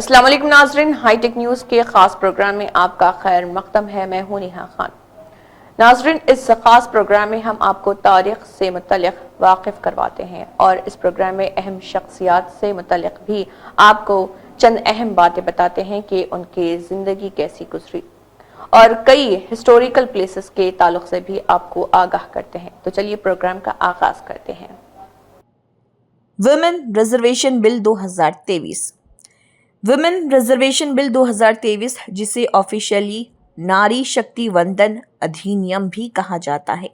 السلام علیکم ناظرین، ہائی ٹیک نیوز کے خاص پروگرام میں آپ کا خیر مقدم ہے۔ میں ہوں نیہا خان۔ ناظرین، اس خاص پروگرام میں ہم آپ کو تاریخ سے متعلق واقف کرواتے ہیں اور اس پروگرام میں اہم شخصیات سے متعلق بھی آپ کو چند اہم باتیں بتاتے ہیں کہ ان کی زندگی کیسی گزری، اور کئی ہسٹوریکل پلیسز کے تعلق سے بھی آپ کو آگاہ کرتے ہیں۔ تو چلیے پروگرام کا آغاز کرتے ہیں۔ ویمن ریزرویشن بل 2023۔ ویمن ریزرویشن بل 2023، جسے آفیشیلی ناری شکتی وندن ادھینیم بھی کہا جاتا ہے،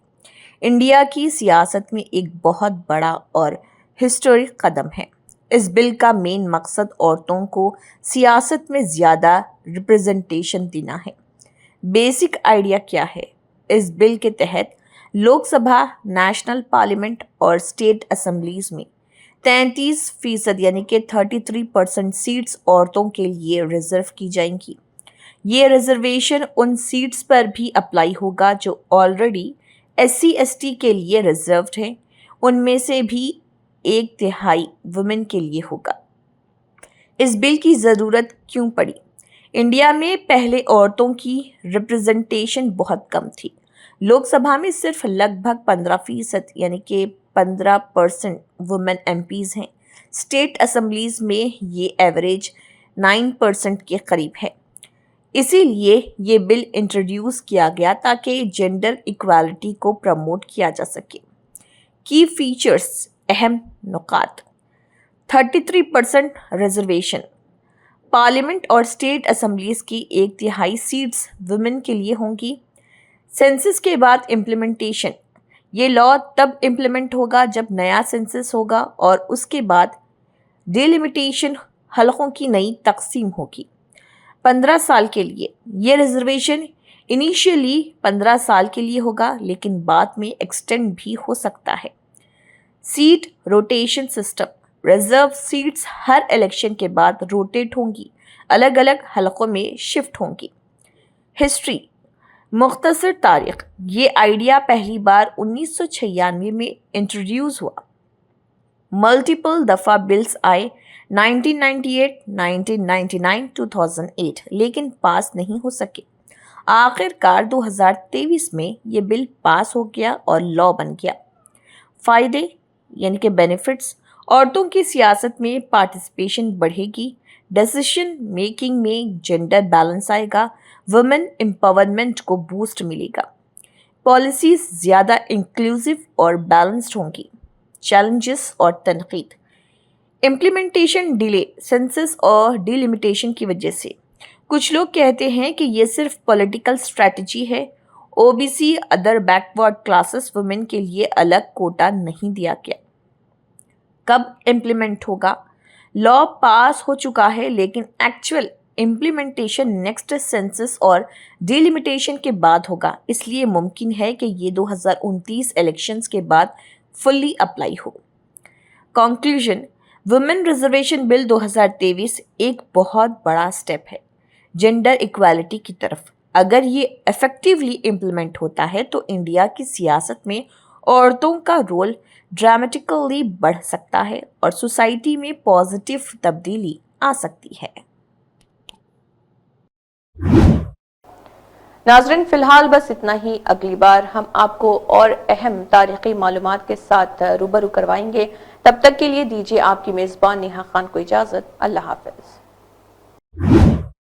انڈیا کی سیاست میں ایک بہت بڑا اور ہسٹورک قدم ہے۔ اس بل کا مین مقصد عورتوں کو سیاست میں زیادہ ریپرزنٹیشن دینا ہے۔ بیسک آئیڈیا کیا ہے؟ اس بل کے تحت لوک سبھا، نیشنل پارلیمنٹ اور اسٹیٹ اسمبلیز میں 33% یعنی کہ 33% سیٹس عورتوں کے لیے ریزرو کی جائیں گی۔ یہ ریزرویشن ان سیٹس پر بھی اپلائی ہوگا جو آلریڈی SC/ST کے لیے ریزروڈ ہیں، ان میں سے بھی 1/3 ویمن کے لیے ہوگا۔ اس بل کی ضرورت کیوں پڑی؟ انڈیا میں پہلے عورتوں کی ریپرزنٹیشن بہت کم تھی۔ لوک سبھا میں صرف لگ بھگ 15% یعنی کہ 15% وومن MPs ہیں۔ اسٹیٹ اسمبلیز میں یہ ایوریج 9% کے قریب ہے۔ اسی لیے یہ بل انٹروڈیوس کیا گیا تاکہ جینڈر ایکوالٹی کو پروموٹ کیا جا سکے۔ کی فیچرز، اہم نکات: 33% ریزرویشن، پارلیمنٹ اور اسٹیٹ اسمبلیز کی 1/3 سیٹس ویمن کے لیے ہوں گی۔ سینسس کے بعد امپلیمنٹیشن، یہ لاء تب امپلیمنٹ ہوگا جب نیا سینسس ہوگا اور اس کے بعد ڈیلیمیٹیشن حلقوں کی نئی تقسیم ہوگی۔ 15 سال کے لیے یہ ریزرویشن انیشیلی 15 سال کے لیے ہوگا، لیکن بعد میں ایکسٹینڈ بھی ہو سکتا ہے۔ Seat rotation system, reserve seats ہر الیکشن کے بعد روٹیٹ ہوں گی، الگ الگ حلقوں میں شفٹ ہوں گی۔ ہسٹری، مختصر تاریخ، یہ آئیڈیا پہلی بار 1996 میں انٹروڈیوس ہوا۔ ملٹیپل دفعہ بلز آئے، 1998، 1999، 2008، لیکن پاس نہیں ہو سکے۔ آخر کار 2023 میں یہ بل پاس ہو گیا اور لاء بن گیا۔ فائدے یعنی کہ بینیفٹس: عورتوں کی سیاست میں پارٹیسپیشن بڑھے گی، ڈیسیشن میکنگ میں جینڈر بیلنس آئے گا، ویمن امپاورمنٹ کو بوسٹ ملے گا، پالیسیز زیادہ انکلوسیو اور بیلنسڈ ہوں گی۔ چیلنجز اور تنقید: امپلیمنٹیشن ڈیلے، سینسس اور ڈیلیمیٹیشن کی وجہ سے۔ کچھ لوگ کہتے ہیں کہ یہ صرف پولیٹیکل اسٹریٹجی ہے۔ OBC other backward classes women کے لیے الگ کوٹا نہیں دیا گیا۔ کب امپلیمنٹ ہوگا؟ لاء پاس ہو چکا ہے، لیکن ایکچوئل امپلیمنٹیشن نیکسٹ سینسس اور ڈیلیمیٹیشن کے بعد ہوگا، اس لیے ممکن ہے کہ یہ 2029 الیکشنز کے بعد فلی اپلائی ہو۔ کنکلوژن: ویمن ریزرویشن بل 2023 ایک بہت بڑا سٹیپ ہے جینڈر ایکوالٹی کی طرف۔ اگر یہ ایفیکٹولی امپلیمنٹ ہوتا ہے تو انڈیا کی سیاست میں عورتوں کا رول ڈرامیٹیکلی بڑھ سکتا ہے اور سوسائٹی میں پازیٹیو تبدیلی آ سکتی ہے۔ ناظرین، فی الحال بس اتنا ہی۔ اگلی بار ہم آپ کو اور اہم تاریخی معلومات کے ساتھ روبرو کروائیں گے۔ تب تک کے لیے دیجیے آپ کی میزبان نیہا خان کو اجازت۔ اللہ حافظ۔